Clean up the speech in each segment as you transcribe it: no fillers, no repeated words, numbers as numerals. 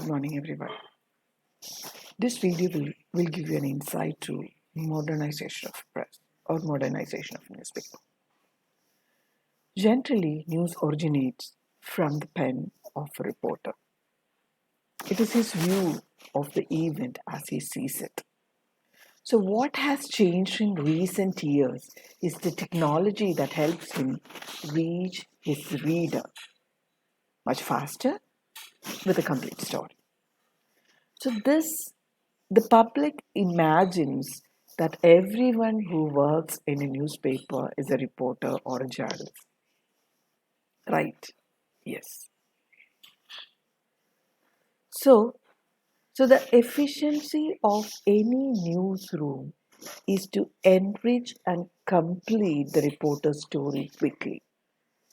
Good morning, everyone. This video will give you an insight to modernization of press or modernization of newspaper. Generally, news originates from the pen of a reporter. It is his view of the event as he sees it. So, what has changed in recent years is the technology that helps him reach his reader much faster with a complete story. So the public imagines that everyone who works in a newspaper is a reporter or a journalist. Right? Yes. So, so the efficiency of any newsroom is to enrich and complete the reporter's story quickly.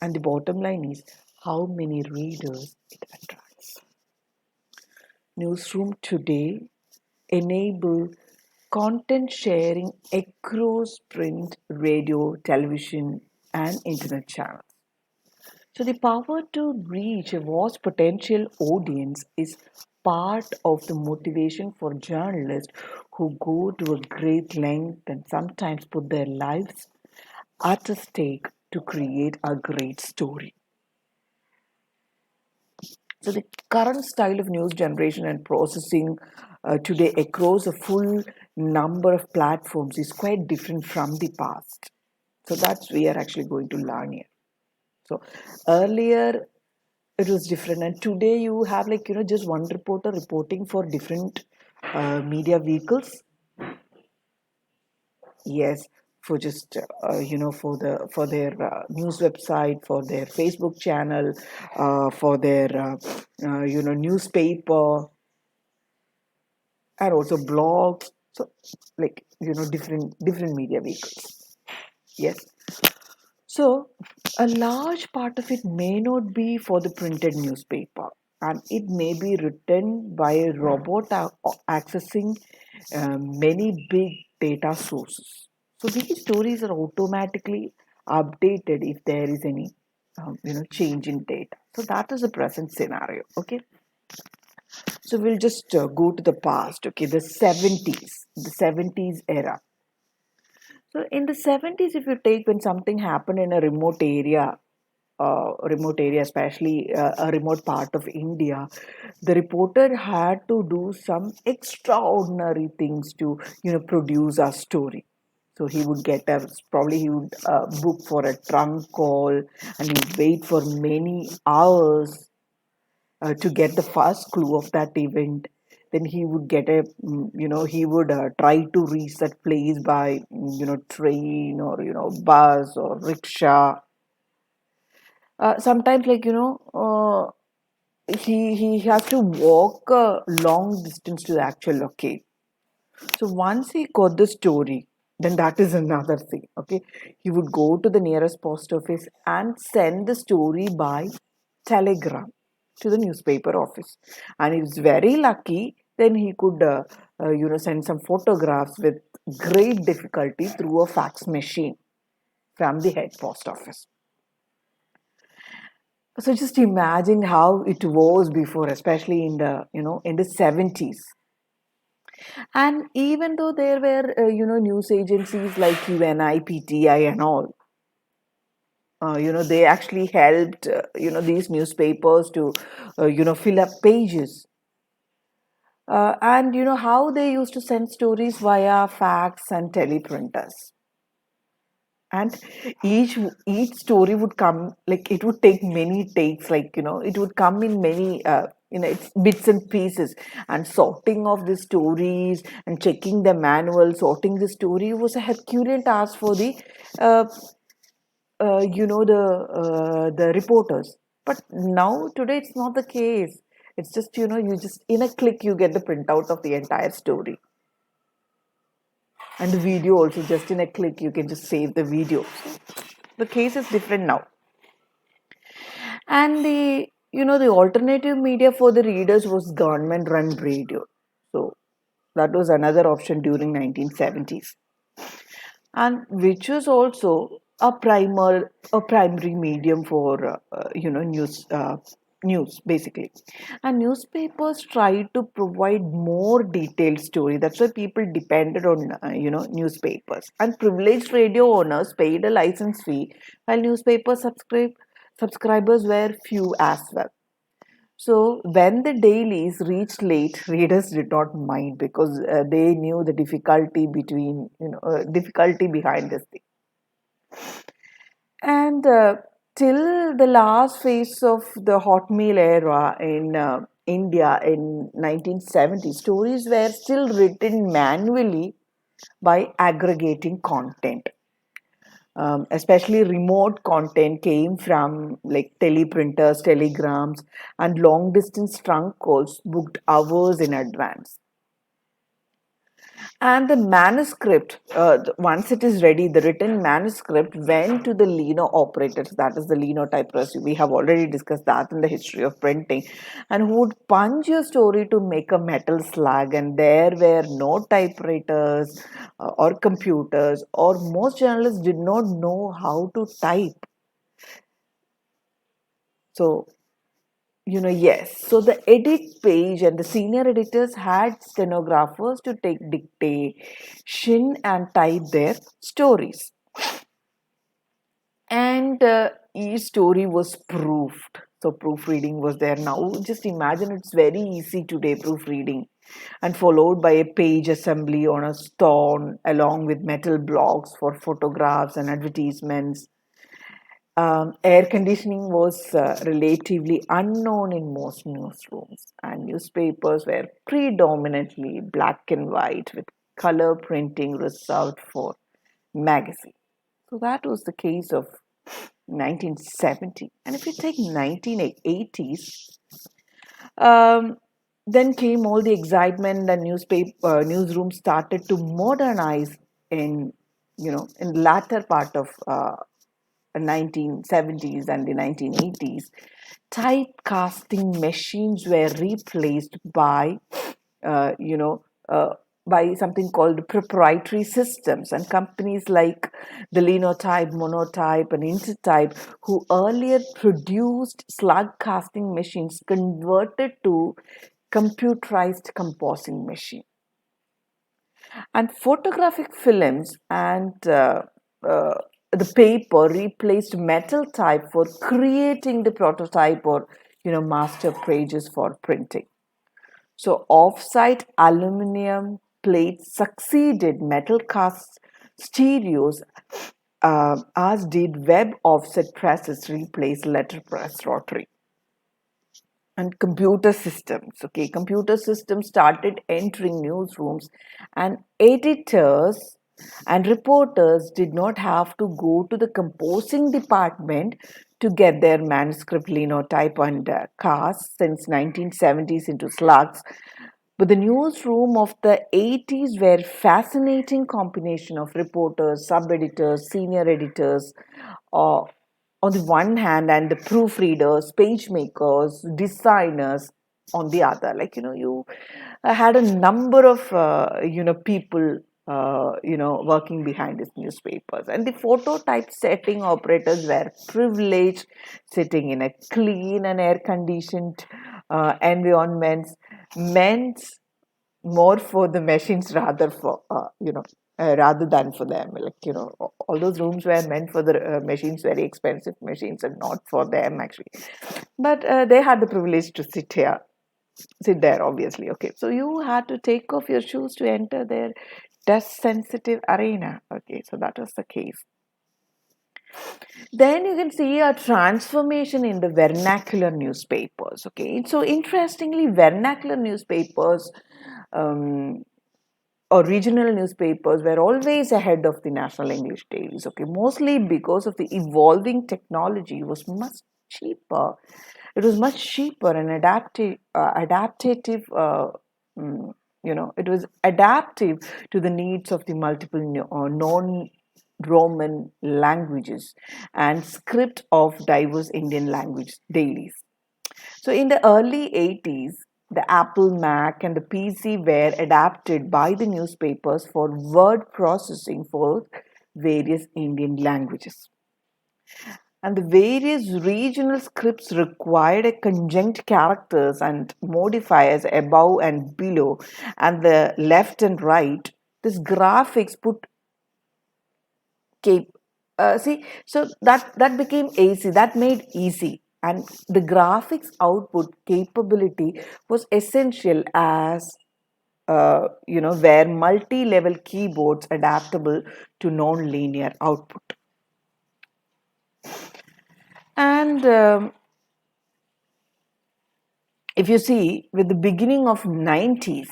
And the bottom line is how many readers it attracts. Newsroom today enable content sharing across print, radio, television, and internet channels. So, the power to reach a vast potential audience is part of the motivation for journalists who go to a great length and sometimes put their lives at a stake to create a great story. So, the current style of news generation and processing today across a full number of platforms is quite different from the past. So, that's we are actually going to learn here. So, earlier it was different, and today you have just one reporter reporting for different media vehicles. Yes, for just for their news website, for their Facebook channel, for their newspaper, and also blogs. So different media vehicles. Yes. So a large part of it may not be for the printed newspaper, and it may be written by a robot accessing many big data sources. So these stories are automatically updated if there is any change in data. So that is the present scenario. Okay. So we'll just go to the past. Okay, the 70s era. So in the 70s, if you take when something happened in a remote area, especially a remote part of India, the reporter had to do some extraordinary things to, produce a story. So he would probably he would book for a trunk call and he would wait for many hours to get the first clue of that event. Then he would he would try to reach that place by train or bus or rickshaw. Sometimes he has to walk a long distance to the actual locate. So once he got the story, then that is another thing. Okay, he would go to the nearest post office and send the story by telegram to the newspaper office, and he was very lucky. Then he could send some photographs with great difficulty through a fax machine from the head post office. So just imagine how it was before, especially in the 70s. And even though there were news agencies like UNI, PTI, and all, they actually helped these newspapers to fill up pages. And how they used to send stories via fax and teleprinters. And each story would come, like it would take many takes, it would come in many it's bits and pieces, and sorting of the stories and checking the manual, sorting the story was a herculean task for the uh, the reporters. But now today it's not the case. It's just you just in a click you get the printout of the entire story, and the video also, just in a click you can just save the video. The case is different now. And the alternative media for the readers was government run radio. So that was another option during 1970s, and which was also a primary medium for news. news basically, and newspapers tried to provide more detailed story. That's why people depended on newspapers, and privileged radio owners paid a license fee, while newspaper subscribers were few as well. So when the dailies reached late, readers did not mind because they knew the difficulty behind this thing. And till the last phase of the hot meal era in India in 1970, stories were still written manually by aggregating content. Especially remote content came from like teleprinters, telegrams, and long distance trunk calls booked hours in advance. And the manuscript, once it is ready, the written manuscript went to the Lino operators, that is the linotypers. We have already discussed that in the history of printing, and who would punch your story to make a metal slug. And there were no typewriters or computers, or most journalists did not know how to type. So, yes. So the edit page and the senior editors had stenographers to take dictation and type their stories. And each story was proofed. So proofreading was there. Now just imagine, it's very easy today, proofreading, and followed by a page assembly on a stone along with metal blocks for photographs and advertisements. Air conditioning was relatively unknown in most newsrooms, and newspapers were predominantly black and white with color printing reserved for magazines. So that was the case of 1970. And if you take 1980s, um, then came all the excitement, and newsrooms started to modernize in in the latter part of 1970s and the 1980s. Typecasting machines were replaced uh, you know, uh, by something called proprietary systems, and companies like the Linotype, Monotype, and Intertype, who earlier produced slug casting machines, converted to computerized composing machines. And photographic films and uh, the paper replaced metal type for creating the prototype or master pages for printing. So offsite aluminum plates succeeded metal cast stereos, as did web offset presses replace letterpress rotary. And computer systems started entering newsrooms, and editors and reporters did not have to go to the composing department to get their manuscript linotype and cast since 1970s into slugs. But the newsroom of the 80s were fascinating combination of reporters, sub-editors, senior editors, uh, on the one hand, and the proofreaders, page makers, designers on the other. Like, you had a number of, people, working behind these newspapers. And the photo typesetting operators were privileged, sitting in a clean and air conditioned environments, meant more for the machines rather for rather than for them. Like, all those rooms were meant for the machines, very expensive machines, and not for them actually. But they had the privilege to sit there, obviously. Okay, so you had to take off your shoes to enter their dust sensitive arena. Okay, so that was the case. Then you can see a transformation in the vernacular newspapers. Okay, so interestingly, vernacular newspapers, um, or regional newspapers, were always ahead of the national English dailies. Okay, mostly because of the evolving technology was much cheaper. It was much cheaper and adaptative. It was adaptive to the needs of the multiple non-Roman languages and script of diverse Indian language dailies. So in the early 80s, the Apple Mac and the PC were adapted by the newspapers for word processing for various Indian languages. And the various regional scripts required a conjunct characters and modifiers above and below, and the left and right. This graphics put cape. See, so that became easy. That made easy, and the graphics output capability was essential as where multi-level keyboards adaptable to non-linear output. And if you see, with the beginning of 90s,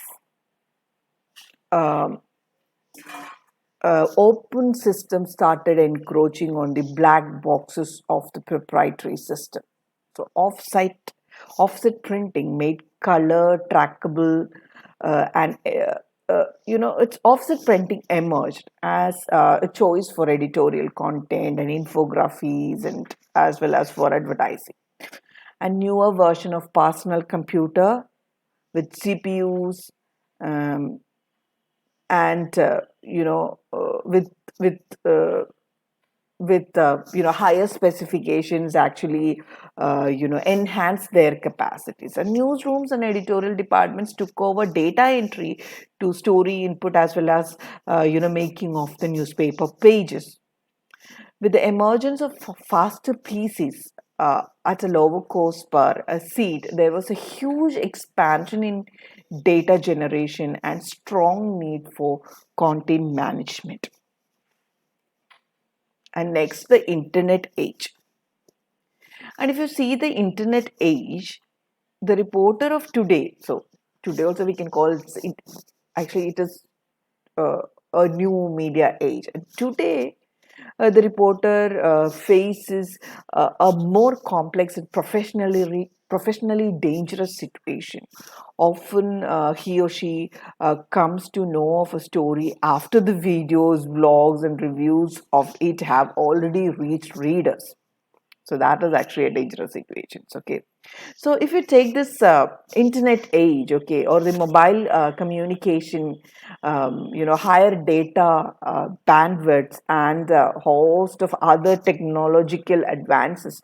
um, open systems started encroaching on the black boxes of the proprietary system. So offset printing made color trackable, its offset printing emerged as a choice for editorial content and infographies, and as well as for advertising. A newer version of personal computer with CPUs, um, and with uh, higher specifications actually enhance their capacities, and newsrooms and editorial departments took over data entry to story input, as well as making of the newspaper pages. With the emergence of faster PCs at a lower cost per seat, there was a huge expansion in data generation and strong need for content management. And next, the internet age. And if you see the internet age, the reporter of today, so today also we can call it, actually it is uh, a new media age. And today, the reporter faces a more complex and professionally dangerous situation. Often, he or she comes to know of a story after the videos, blogs, and reviews of it have already reached readers. So that is actually a dangerous situation. Okay. So if you take this internet age, okay, or the mobile communication, higher data bandwidths and a host of other technological advances,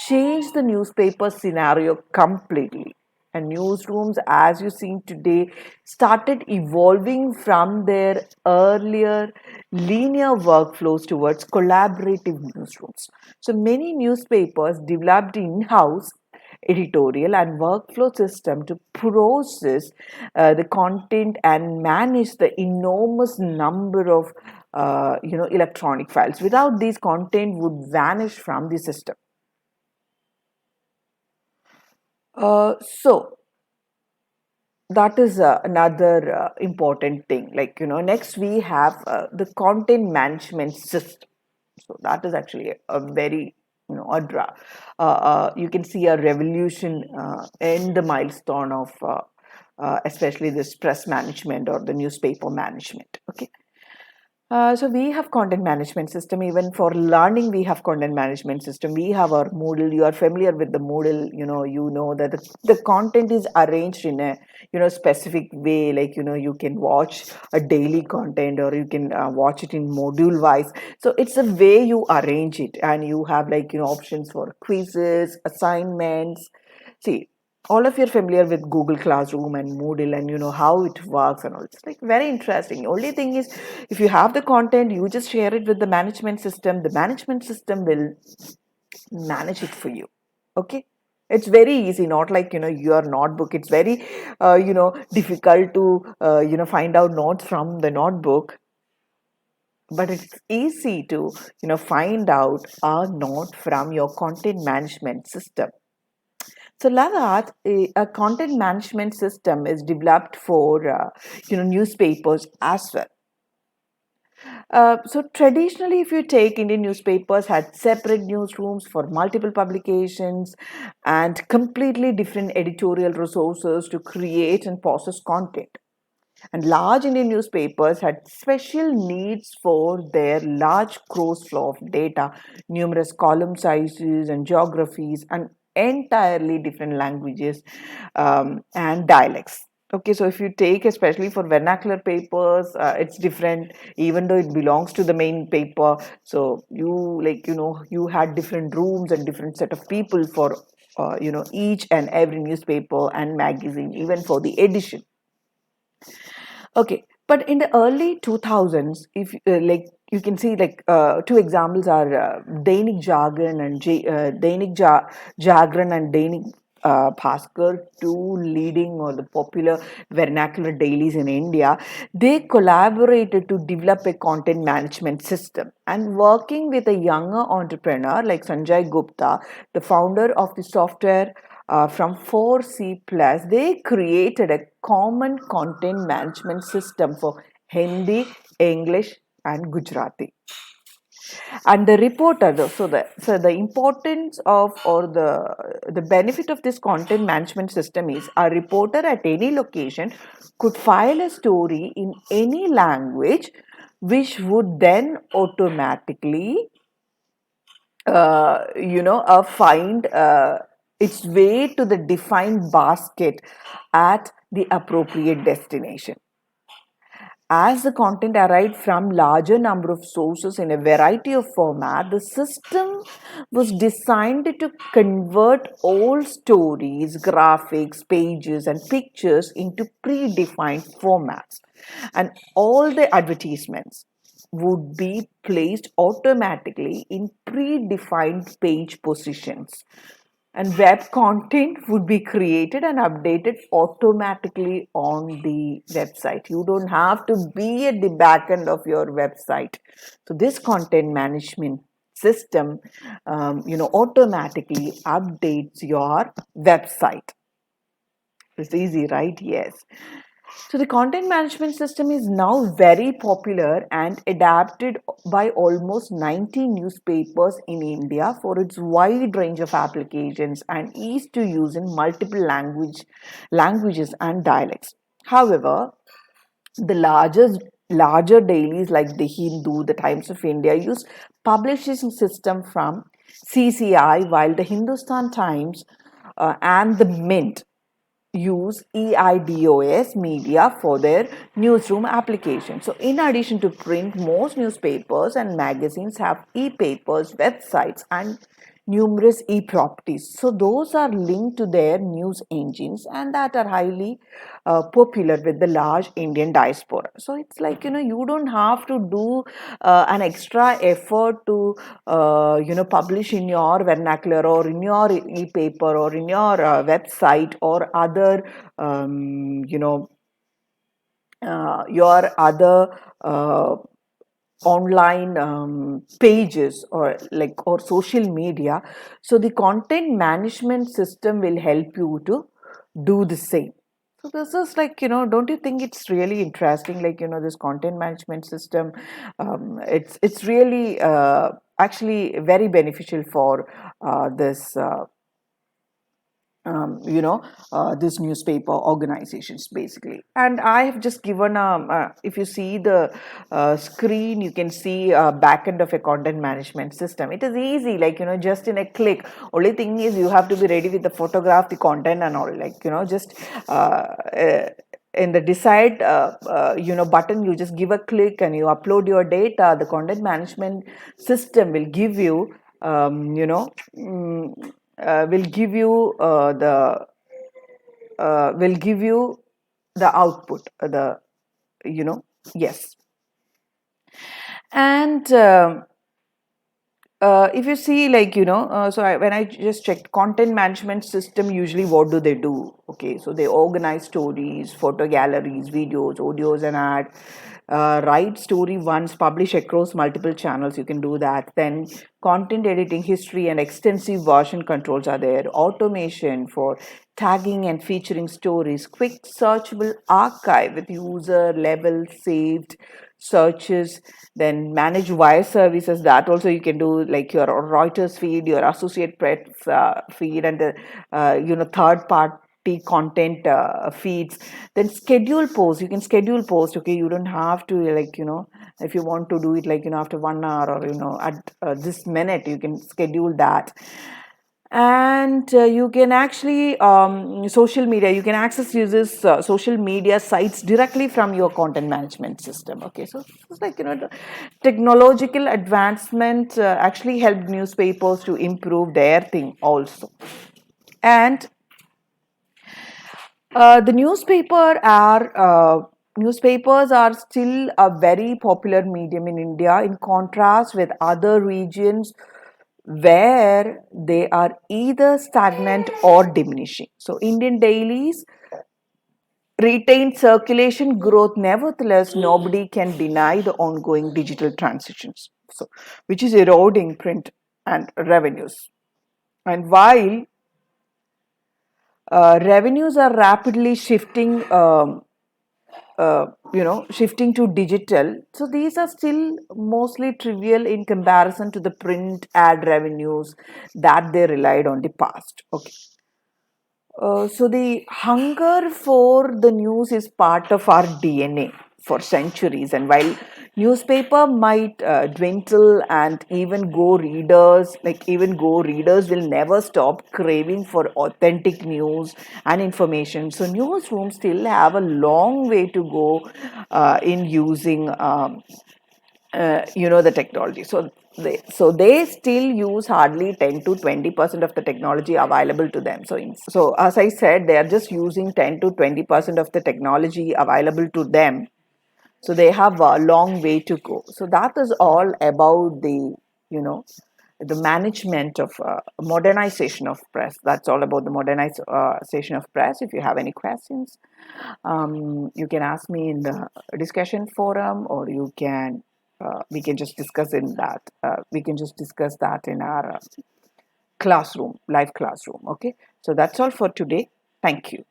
change the newspaper scenario completely. And newsrooms, as you see today, started evolving from their earlier linear workflows towards collaborative newsrooms. So many newspapers developed in-house editorial and workflow system to process the content and manage the enormous number of electronic files. Without these, content would vanish from the system. So that is another important thing. Like, next we have the content management system. So that is actually a very, you can see a revolution in the milestone of especially this press management or the newspaper management. Okay. So we have content management system. Even for learning, we have content management system. We have our Moodle. You are familiar with the Moodle. You know that the content is arranged in a specific way. Like you can watch a daily content, or you can watch it in module wise. So it's the way you arrange it, and you have like options for quizzes, assignments. See, all of you are familiar with Google Classroom and Moodle, and you know how it works and all. It's like very interesting. The only thing is, if you have the content, you just share it with the management system. The management system will manage it for you. Okay. It's very easy, not like your notebook. It's very difficult to find out notes from the notebook, but it's easy to find out a note from your content management system. So Lagat, a content management system is developed for newspapers as well. So traditionally, if you take Indian newspapers had separate newsrooms for multiple publications and completely different editorial resources to create and process content. And large Indian newspapers had special needs for their large gross flow of data, numerous column sizes and geographies, and entirely different languages and dialects. Okay, so if you take especially for vernacular papers, it's different, even though it belongs to the main paper. So you, like, you had different rooms and different set of people for, each and every newspaper and magazine, even for the edition. Okay, but in the early 2000s, if like you can see, like, two examples are Dainik Jagran and Jagran and Dainik Bhaskar, two leading or the popular vernacular dailies in India. They collaborated to develop a content management system, and working with a younger entrepreneur like Sanjay Gupta, the founder of the software from 4C Plus, they created a common content management system for Hindi, English, and Gujarati. And the reporter, so the importance of, or the benefit of this content management system is, a reporter at any location could file a story in any language, which would then automatically find its way to the defined basket at the appropriate destination. As the content arrived from larger number of sources in a variety of formats, the system was designed to convert all stories, graphics, pages, and pictures into predefined formats. And all the advertisements would be placed automatically in predefined page positions, and web content would be created and updated automatically on the website. You don't have to be at the back end of your website. So this content management system, automatically updates your website. It's easy, right? Yes. So the content management system is now very popular and adapted by almost 90 newspapers in India for its wide range of applications and ease to use in multiple languages and dialects. However, the larger dailies like the Hindu, the Times of India use publishing system from CCI, while the Hindustan Times and the Mint use EIDOS media for their newsroom application. So, in addition to print, most newspapers and magazines have e-papers, websites, and numerous e-properties. So, those are linked to their news engines and that are highly popular with the large Indian diaspora. So, it's like, you don't have to do an extra effort to, publish in your vernacular or in your e-paper or in your website or other, your other online pages or social media. So the content management system will help you to do the same. So this is like, don't you think it's really interesting, like, this content management system? It's really actually very beneficial for this these newspaper organizations basically. And I have just given if you see the screen, you can see back end of a content management system. It is easy, like, just in a click. Only thing is you have to be ready with the photograph, the content and all, like, just in the decide button, you just give a click and you upload your data. The content management system will give you will give you the output, the you know yes. And if you see, like, when I just checked content management system, usually what do they do? Okay, so they organize stories, photo galleries, videos, audios, and ad. Write story once, publish across multiple channels. You can do that. Then content editing, history, and extensive version controls are there. Automation for tagging and featuring stories. Quick searchable archive with user level saved searches. Then manage wire services, that also you can do, like your Reuters feed, your Associate Press feed, and the third party content feeds. Then schedule posts, you can schedule posts. Okay, you don't have to, like, if you want to do it, like, after 1 hour or at this minute, you can schedule that. And you can actually social media, you can access users social media sites directly from your content management system. Okay, so it's like, the technological advancement actually helped newspapers to improve their thing also. And the newspapers are still a very popular medium in India, in contrast with other regions where they are either stagnant or diminishing. So Indian dailies retain circulation growth. Nevertheless, nobody can deny the ongoing digital transitions, so which is eroding print and revenues. And while revenues are rapidly shifting to digital. So these are still mostly trivial in comparison to the print ad revenues that they relied on the past. Okay. So the hunger for the news is part of our DNA for centuries, and while newspaper might dwindle and even go readers will never stop craving for authentic news and information. So newsrooms still have a long way to go in using the technology. So they still use hardly 10 to 20% of the technology available to them. So as I said, they are just using 10 to 20% of the technology available to them, so they have a long way to go. So that is all about the management of modernization of press. That's all about the modernization of press. If you have any questions, you can ask me in the discussion forum, or you can we can just discuss in that we can just discuss that in our live classroom. Okay, so that's all for today. Thank you.